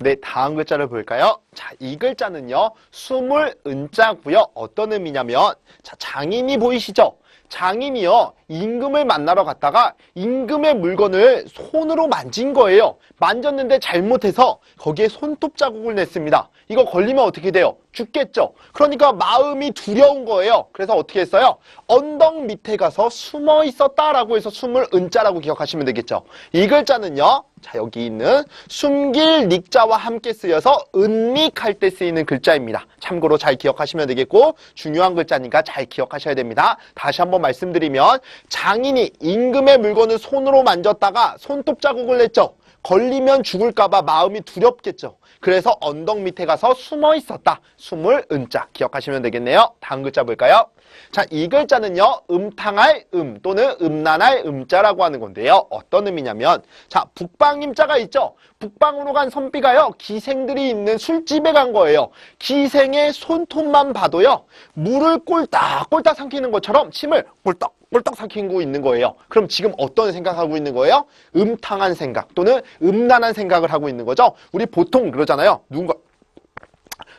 네, 다음 글자를 볼까요? 자, 이 글자는요, 숨을 은자고요. 어떤 의미냐면, 자, 장임이 보이시죠? 장임이요, 임금을 만나러 갔다가 임금의 물건을 손으로 만진 거예요. 만졌는데 잘못해서 거기에 손톱 자국을 냈습니다. 이거 걸리면 어떻게 돼요? 죽겠죠? 그러니까 마음이 두려운 거예요. 그래서 어떻게 했어요? 언덕 밑에 가서 숨어 있었다라고 해서 숨을 은자라고 기억하시면 되겠죠? 이 글자는요, 자, 여기 있는 숨길 닉자와 함께 쓰여서 은닉할 때 쓰이는 글자입니다. 참고로 잘 기억하시면 되겠고, 중요한 글자니까 잘 기억하셔야 됩니다. 다시 한번 말씀드리면, 장인이 임금의 물건을 손으로 만졌다가 손톱 자국을 냈죠. 걸리면 죽을까봐 마음이 두렵겠죠. 그래서 언덕 밑에 가서 숨어 있었다. 숨을 은자 기억하시면 되겠네요. 다음 글자 볼까요? 자, 이 글자는요, 음탕할 또는 음란할 음자라고 하는 건데요. 어떤 의미냐면, 자, 북방임자가 있죠? 북방으로 간 선비가요, 기생들이 있는 술집에 간 거예요. 기생의 손톱만 봐도요, 물을 꼴딱꼴딱 삼키는 것처럼 침을 꼴떡꼴떡 삼키고 있는 거예요. 그럼 지금 어떤 생각하고 있는 거예요? 음탕한 생각 또는 음란한 생각을 하고 있는 거죠. 우리 보통 그러잖아요. 누군가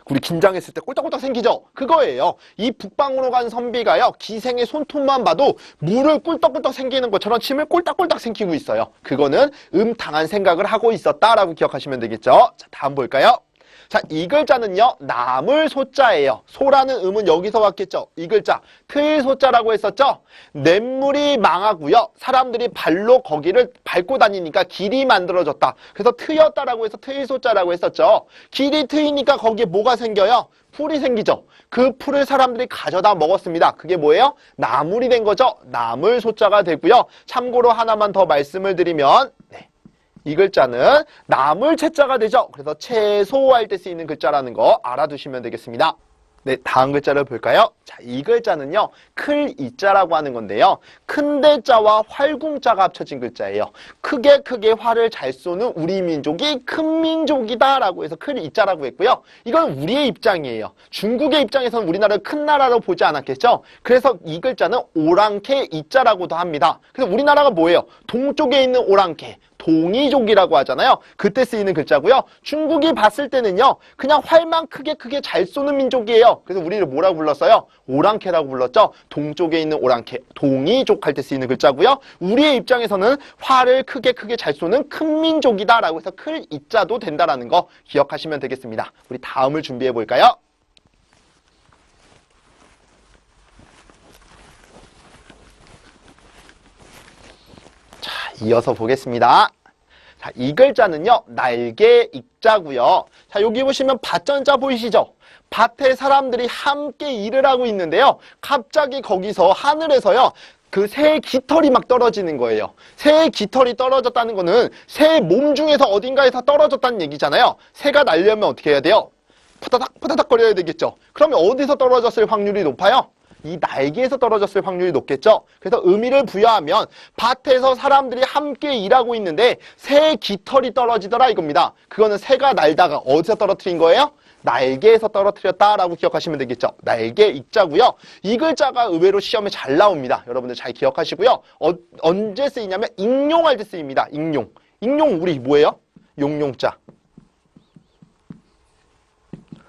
우리 긴장했을 때 꼴딱꼴딱 생기죠? 그거예요. 이 북방으로 간 선비가요, 기생의 손톱만 봐도 물을 꿀떡꿀떡 생기는 것처럼 침을 꼴딱꼴딱 생기고 있어요. 그거는 음탕한 생각을 하고 있었다라고 기억하시면 되겠죠? 자, 다음 볼까요? 자, 이 글자는요, 나물 소자예요. 소라는 음은 여기서 왔겠죠? 이 글자, 트일 소자라고 했었죠? 냇물이 망하고요. 사람들이 발로 거기를 밟고 다니니까 길이 만들어졌다. 그래서 트였다라고 해서 트일 소자라고 했었죠? 길이 트이니까 거기에 뭐가 생겨요? 풀이 생기죠? 그 풀을 사람들이 가져다 먹었습니다. 그게 뭐예요? 나물이 된 거죠? 나물 소자가 되고요. 참고로 하나만 더 말씀을 드리면, 이 글자는 나물 채자가 되죠. 그래서 채소할 때 쓰이는 글자라는 거 알아두시면 되겠습니다. 네, 다음 글자를 볼까요? 자, 이 글자는요, 클 이자라고 하는 건데요. 큰대자와 활궁자가 합쳐진 글자예요. 크게 활을 잘 쏘는 우리 민족이 큰 민족이다라고 해서 클 이자라고 했고요. 이건 우리의 입장이에요. 중국의 입장에서는 우리나라를 큰 나라로 보지 않았겠죠? 그래서 이 글자는 오랑캐 이자라고도 합니다. 그래서 우리나라가 뭐예요? 동쪽에 있는 오랑캐. 동이족이라고 하잖아요. 그때 쓰이는 글자고요. 중국이 봤을 때는요, 그냥 활만 크게 잘 쏘는 민족이에요. 그래서 우리를 뭐라고 불렀어요? 오랑캐라고 불렀죠. 동쪽에 있는 오랑캐, 동이족 할 때 쓰이는 글자고요. 우리의 입장에서는 활을 크게 잘 쏘는 큰 민족이다라고 해서 클 이자도 된다라는 거 기억하시면 되겠습니다. 우리 다음을 준비해 볼까요? 이어서 보겠습니다. 자, 이 글자는요, 날개 익자고요. 자, 여기 보시면 밭전자 보이시죠? 밭에 사람들이 함께 일을 하고 있는데요. 갑자기 거기서 하늘에서요, 그 새의 깃털이 막 떨어지는 거예요. 새의 깃털이 떨어졌다는 거는 새 몸 중에서 어딘가에서 떨어졌다는 얘기잖아요. 새가 날려면 어떻게 해야 돼요? 푸다닥 거려야 되겠죠. 그러면 어디서 떨어졌을 확률이 높아요? 이 날개에서 떨어졌을 확률이 높겠죠. 그래서 의미를 부여하면 밭에서 사람들이 함께 일하고 있는데 새의 깃털이 떨어지더라 이겁니다. 그거는 새가 날다가 어디서 떨어뜨린 거예요? 날개에서 떨어뜨렸다라고 기억하시면 되겠죠. 날개 익자고요. 이 글자가 의외로 시험에 잘 나옵니다. 여러분들 잘 기억하시고요. 언제 쓰이냐면 익룡할 때 쓰입니다. 익룡. 익룡 우리 뭐예요? 용룡자.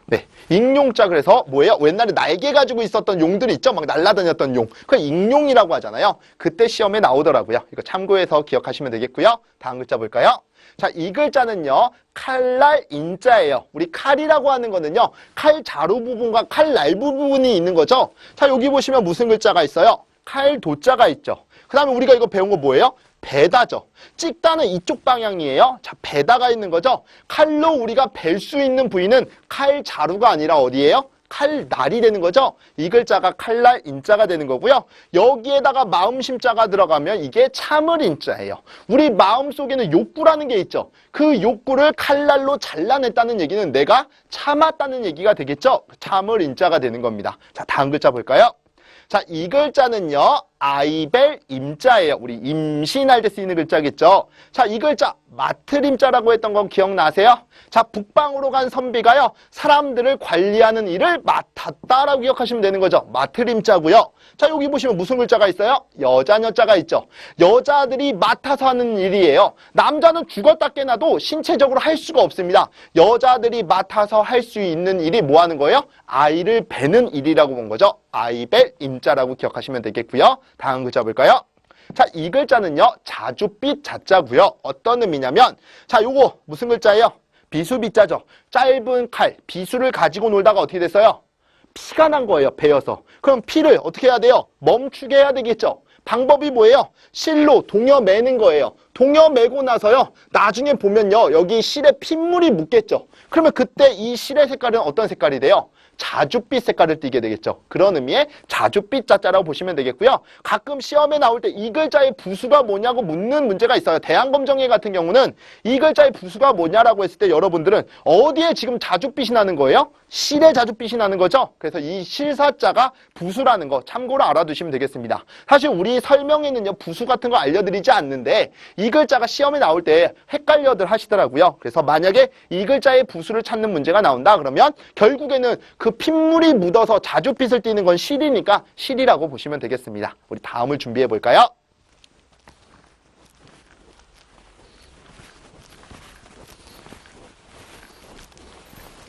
네, 익룡자. 그래서 뭐예요? 옛날에 날개 가지고 있었던 용들이 있죠? 막 날아다녔던 용. 그걸 익룡이라고 하잖아요. 그때 시험에 나오더라고요. 이거 참고해서 기억하시면 되겠고요. 다음 글자 볼까요? 자, 이 글자는요, 칼날 인자예요. 우리 칼이라고 하는 거는요, 칼 자루 부분과 칼 날 부분이 있는 거죠. 자, 여기 보시면 무슨 글자가 있어요? 칼 도자가 있죠. 그 다음에 우리가 이거 배운 거 뭐예요? 배다죠. 찍다는 이쪽 방향이에요. 자, 배다가 있는 거죠. 칼로 우리가 벨 수 있는 부위는 칼 자루가 아니라 어디예요? 칼날이 되는 거죠. 이 글자가 칼날 인자가 되는 거고요. 여기에다가 마음심자가 들어가면 이게 참을 인자예요. 우리 마음속에는 욕구라는 게 있죠. 그 욕구를 칼날로 잘라냈다는 얘기는 내가 참았다는 얘기가 되겠죠. 참을 인자가 되는 겁니다. 자, 다음 글자 볼까요? 자, 이 글자는요, 아이벨 임자예요. 우리 임신할 때 쓰이는 글자겠죠. 자, 이 글자 마트림자라고 했던 건 기억나세요? 자, 북방으로 간 선비가요, 사람들을 관리하는 일을 맡았다라고 기억하시면 되는 거죠. 마트림자고요. 자, 여기 보시면 무슨 글자가 있어요? 여자녀자가 있죠. 여자들이 맡아서 하는 일이에요. 남자는 죽었다 깨나도 신체적으로 할 수가 없습니다. 여자들이 맡아서 할 수 있는 일이 뭐 하는 거예요? 아이를 베는 일이라고 본 거죠. 아이벨 임자라고 기억하시면 되겠고요. 다음 글자 볼까요? 자, 이 글자는요, 자줏빛 자자고요. 어떤 의미냐면, 자, 요거 무슨 글자예요? 비수비자죠. 짧은 칼, 비수를 가지고 놀다가 어떻게 됐어요? 피가 난 거예요, 베어서. 그럼 피를 어떻게 해야 돼요? 멈추게 해야 되겠죠. 방법이 뭐예요? 실로 동여 매는 거예요. 동여 매고 나서요, 나중에 보면요, 여기 실에 핏물이 묻겠죠. 그러면 그때 이 실의 색깔은 어떤 색깔이 돼요? 자줏빛 색깔을 띠게 되겠죠. 그런 의미의 자줏빛 자자라고 보시면 되겠고요. 가끔 시험에 나올 때 이 글자의 부수가 뭐냐고 묻는 문제가 있어요. 대항검정예 같은 경우는 이 글자의 부수가 뭐냐라고 했을 때 여러분들은 어디에 지금 자줏빛이 나는 거예요? 실에 자줏빛이 나는 거죠. 그래서 이 실사자가 부수라는 거 참고로 알아두시면 되겠습니다. 사실 우리 설명에는요, 부수 같은 거 알려드리지 않는데 이 글자가 시험에 나올 때 헷갈려들 하시더라고요. 그래서 만약에 이 글자의 부수를 찾는 문제가 나온다 그러면 결국에는 그 핏물이 묻어서 자줏빛을 띠는 건 실이니까 실이라고 보시면 되겠습니다. 우리 다음을 준비해 볼까요?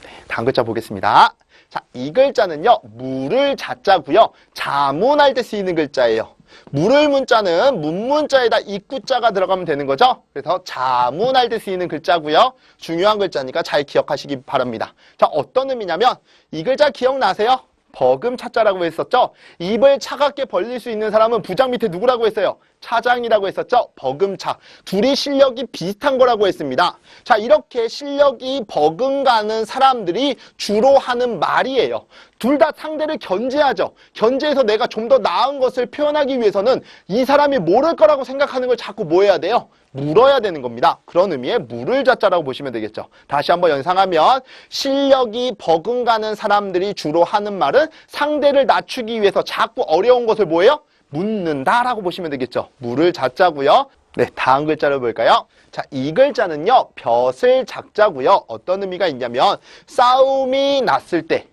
네, 다음 글자 보겠습니다. 자, 이 글자는요, 물을 자자고요. 자문할 때 쓰이는 글자예요. 물을 문자는 문문자에다 입구자가 들어가면 되는 거죠. 그래서 자문할 때 쓰이는 글자고요. 중요한 글자니까 잘 기억하시기 바랍니다. 자, 어떤 의미냐면 이 글자 기억나세요? 버금차자라고 했었죠. 입을 차갑게 벌릴 수 있는 사람은 부장 밑에 누구라고 했어요? 차장이라고 했었죠. 버금차. 둘이 실력이 비슷한 거라고 했습니다. 자, 이렇게 실력이 버금가는 사람들이 주로 하는 말이에요. 둘 다 상대를 견제하죠. 견제해서 내가 좀 더 나은 것을 표현하기 위해서는 이 사람이 모를 거라고 생각하는 걸 자꾸 뭐 해야 돼요? 물어야 되는 겁니다. 그런 의미의 물을 자자라고 보시면 되겠죠. 다시 한번 연상하면 실력이 버금가는 사람들이 주로 하는 말은 상대를 낮추기 위해서 자꾸 어려운 것을 뭐예요? 묻는다라고 보시면 되겠죠. 물을 자자고요. 네, 다음 글자를 볼까요? 자, 이 글자는요, 벼슬 작자고요. 어떤 의미가 있냐면 싸움이 났을 때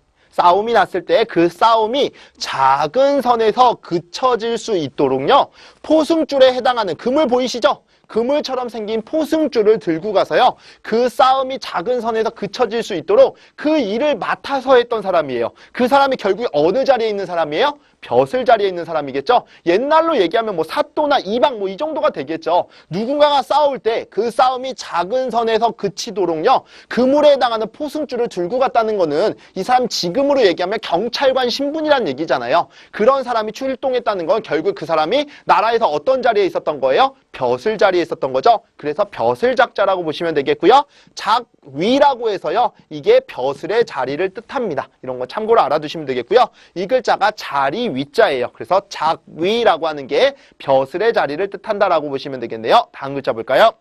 그 싸움이 작은 선에서 그쳐질 수 있도록요, 포승줄에 해당하는 그물 보이시죠? 그물처럼 생긴 포승줄을 들고 가서요, 그 싸움이 작은 선에서 그쳐질 수 있도록 그 일을 맡아서 했던 사람이에요. 그 사람이 결국에 어느 자리에 있는 사람이에요? 벼슬 자리에 있는 사람이겠죠. 옛날로 얘기하면 뭐 사또나 이방 뭐 이 정도가 되겠죠. 누군가가 싸울 때 그 싸움이 작은 선에서 그치도록요, 그물에 해당하는 포승줄을 들고 갔다는 거는 이 사람 지금으로 얘기하면 경찰관 신분이란 얘기잖아요. 그런 사람이 출동했다는 건 결국 그 사람이 나라에서 어떤 자리에 있었던 거예요? 벼슬 자리에 있었던 거죠. 그래서 벼슬작자라고 보시면 되겠고요. 작위라고 해서요, 이게 벼슬의 자리를 뜻합니다. 이런 거 참고로 알아두시면 되겠고요. 이 글자가 자리 위자예요. 그래서 작위라고 하는 게 벼슬의 자리를 뜻한다라고 보시면 되겠네요. 다음 글자 볼까요?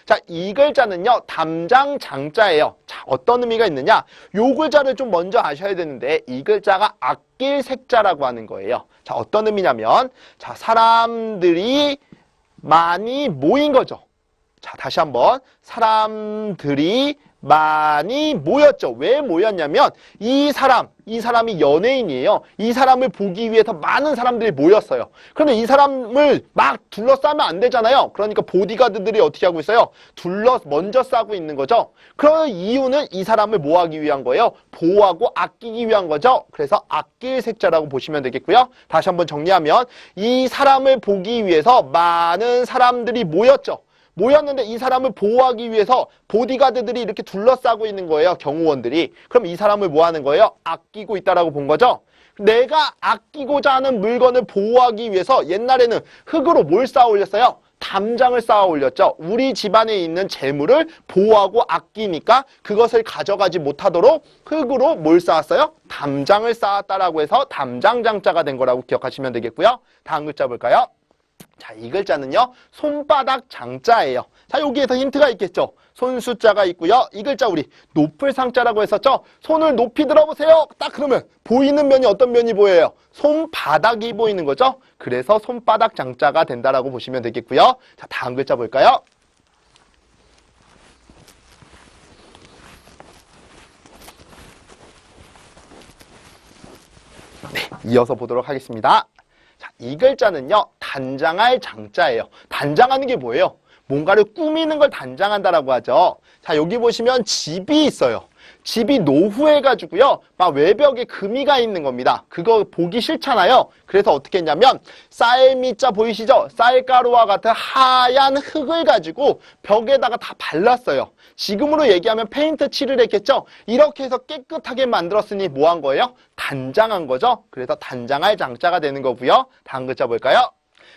자, 이 글자는요, 담장장자예요. 자, 어떤 의미가 있느냐? 요 글자를 좀 먼저 아셔야 되는데 이 글자가 아낄 색자라고 하는 거예요. 자, 어떤 의미냐면, 자, 사람들이 많이 모인 거죠. 자, 다시 한번. 사람들이 많이 모였죠. 왜 모였냐면 이 사람이 연예인이에요. 이 사람을 보기 위해서 많은 사람들이 모였어요. 그런데 이 사람을 막 둘러싸면 안 되잖아요. 그러니까 보디가드들이 어떻게 하고 있어요? 먼저 싸고 있는 거죠. 그런 이유는 이 사람을 뭐 하기 위한 거예요? 보호하고 아끼기 위한 거죠. 그래서 아낄 색자라고 보시면 되겠고요. 다시 한번 정리하면 이 사람을 보기 위해서 많은 사람들이 모였는데 이 사람을 보호하기 위해서 보디가드들이 이렇게 둘러싸고 있는 거예요. 경호원들이. 그럼 이 사람을 뭐 하는 거예요? 아끼고 있다라고 본 거죠. 내가 아끼고자 하는 물건을 보호하기 위해서 옛날에는 흙으로 뭘 쌓아 올렸어요? 담장을 쌓아 올렸죠. 우리 집안에 있는 재물을 보호하고 아끼니까 그것을 가져가지 못하도록 흙으로 뭘 쌓았어요? 담장을 쌓았다라고 해서 담장장자가 된 거라고 기억하시면 되겠고요. 다음 글자 볼까요? 자, 이 글자는요, 손바닥 장자예요. 자, 여기에서 힌트가 있겠죠. 손 숫자가 있고요. 이 글자 우리 높을 상자라고 했었죠. 손을 높이 들어보세요. 딱 그러면 보이는 면이 어떤 면이 보여요? 손바닥이 보이는 거죠. 그래서 손바닥 장자가 된다라고 보시면 되겠고요. 자, 다음 글자 볼까요? 네, 이어서 보도록 하겠습니다. 자, 이 글자는요, 단장할 장자예요. 단장하는 게 뭐예요? 뭔가를 꾸미는 걸 단장한다라고 하죠. 자, 여기 보시면 집이 있어요. 집이 노후해가지고요, 막 외벽에 금이가 있는 겁니다. 그거 보기 싫잖아요. 그래서 어떻게 했냐면, 쌀미자 보이시죠? 쌀가루와 같은 하얀 흙을 가지고 벽에다가 다 발랐어요. 지금으로 얘기하면 페인트 칠을 했겠죠? 이렇게 해서 깨끗하게 만들었으니 뭐 한 거예요? 단장한 거죠? 그래서 단장할 장자가 되는 거고요. 다음 글자 볼까요?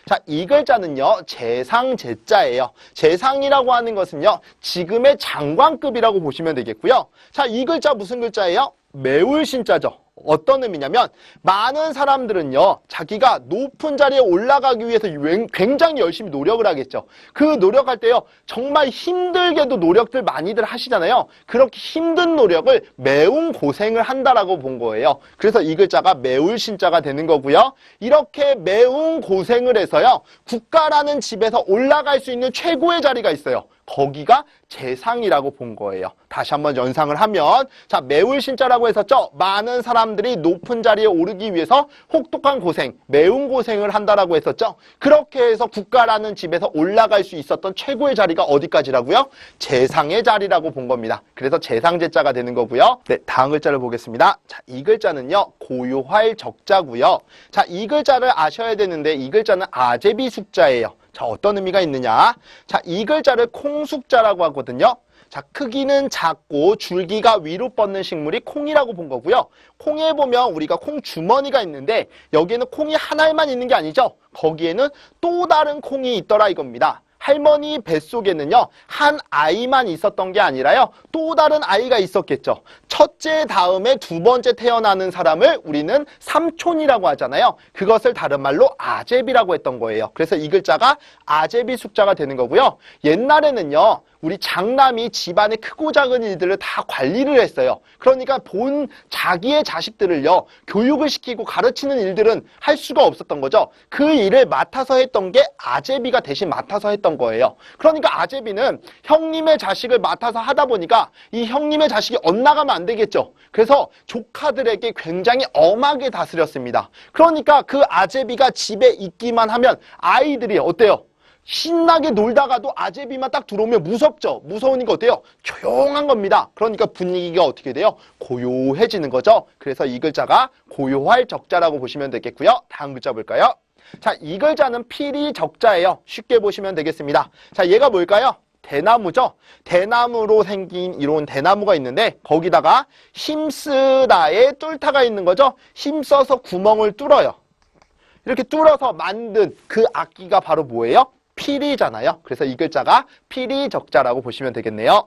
자, 이 글자는요, 재상제자예요. 재상이라고 하는 것은요, 지금의 장관급이라고 보시면 되겠고요. 자, 이 글자 무슨 글자예요? 매울신자죠. 어떤 의미냐면 많은 사람들은요, 자기가 높은 자리에 올라가기 위해서 굉장히 열심히 노력을 하겠죠. 그 노력할 때요, 정말 힘들게도 노력들 많이들 하시잖아요. 그렇게 힘든 노력을 매운 고생을 한다라고 본 거예요. 그래서 이 글자가 매울신자가 되는 거고요. 이렇게 매운 고생을 해서요, 국가라는 집에서 올라갈 수 있는 최고의 자리가 있어요. 거기가 재상이라고 본 거예요. 다시 한번 연상을 하면, 자, 매울신자라고 했었죠. 많은 사람들이 높은 자리에 오르기 위해서 혹독한 고생, 매운 고생을 한다라고 했었죠. 그렇게 해서 국가라는 집에서 올라갈 수 있었던 최고의 자리가 어디까지라고요? 재상의 자리라고 본 겁니다. 그래서 재상제자가 되는 거고요. 네, 다음 글자를 보겠습니다. 자, 이 글자는요, 고요할 적자고요. 자, 이 글자를 아셔야 되는데, 이 글자는 아제비 숙자예요. 자, 어떤 의미가 있느냐? 자, 이 글자를 콩숙자라고 하거든요. 자, 크기는 작고 줄기가 위로 뻗는 식물이 콩이라고 본 거고요. 콩에 보면 우리가 콩 주머니가 있는데 여기에는 콩이 하나만 있는 게 아니죠. 거기에는 또 다른 콩이 있더라 이겁니다. 할머니 뱃속에는요, 한 아이만 있었던 게 아니라요, 또 다른 아이가 있었겠죠. 첫째 다음에 두 번째 태어나는 사람을 우리는 삼촌이라고 하잖아요. 그것을 다른 말로 아제비라고 했던 거예요. 그래서 이 글자가 아제비 숙자가 되는 거고요. 옛날에는요, 우리 장남이 집안의 크고 작은 일들을 다 관리를 했어요. 그러니까 자기의 자식들을요, 교육을 시키고 가르치는 일들은 할 수가 없었던 거죠. 그 일을 맡아서 했던 게 아제비가 대신 맡아서 했던 거예요. 그러니까 아제비는 형님의 자식을 맡아서 하다 보니까 이 형님의 자식이 엇나가면 안 되겠죠. 그래서 조카들에게 굉장히 엄하게 다스렸습니다. 그러니까 그 아제비가 집에 있기만 하면 아이들이 어때요? 신나게 놀다가도 아제비만 딱 들어오면 무섭죠. 무서우니까 어때요? 조용한 겁니다. 그러니까 분위기가 어떻게 돼요? 고요해지는 거죠. 그래서 이 글자가 고요할 적자라고 보시면 되겠고요. 다음 글자 볼까요? 자, 이 글자는 필이 적자예요. 쉽게 보시면 되겠습니다. 자, 얘가 뭘까요? 대나무죠. 대나무로 생긴 이런 대나무가 있는데 거기다가 힘쓰다에 뚫다가 있는 거죠. 힘써서 구멍을 뚫어요. 이렇게 뚫어서 만든 그 악기가 바로 뭐예요? 필이잖아요. 그래서 이 글자가 필이 적자라고 보시면 되겠네요.